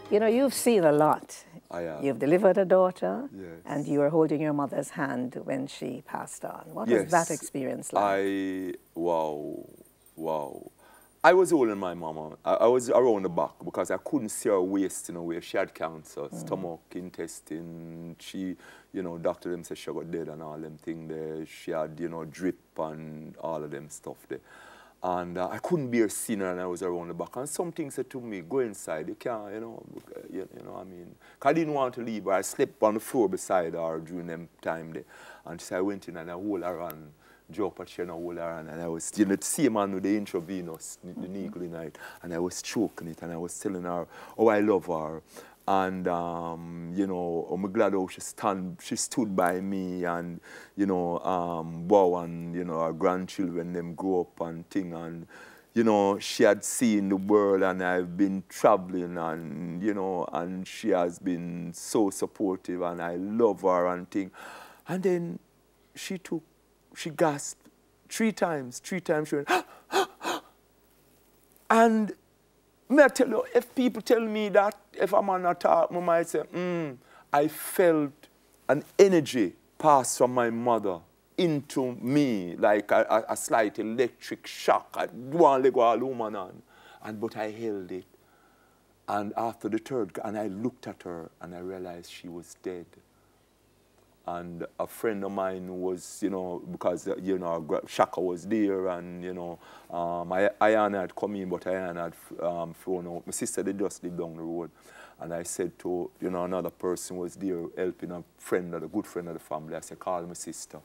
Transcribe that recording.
You know, you've seen a lot. I have. You've delivered a daughter, Yes. and you were holding your mother's hand when she passed on. What was that experience like? Wow. I was holding my mama. I was around the back because I couldn't see her waist, you know, where she had cancer, stomach, intestine. She, you know, doctor them said she got dead and all them thing there. She had, you know, drip and all of them stuff there. And I couldn't bear seeing her, and I was around the back. And something said to me, go inside, you can't, you know, I mean. Cause I didn't want to leave her. I slept on the floor beside her during them time there. And so I went in and I hold her and drop her chair and hold her and I was, you know, the same man with the intravenous, the needle in it. And I was choking it and I was telling her, oh, I love her. And, you know, I'm glad how she stood by me and, you know, wow, and, you know, our grandchildren, them grow up and thing. And, you know, she had seen the world and I've been traveling and, you know, and she has been so supportive and I love her and thing. And then she gasped 3 times. 3 times she went, and may I tell you, if people tell me that, if a man attack me, I might say, I felt an energy pass from my mother into me, like a slight electric shock. I want to go all woman on. But I held it. And after the third, and I looked at her, and I realized she was dead. And a friend of mine was, you know, because, you know, Shaka was there and, you know, Ayana had come in, but Ayana had flown out. My sister, they just lived down the road. And I said to, you know, another person was there helping a friend, a good friend of the family. I said, call my sister.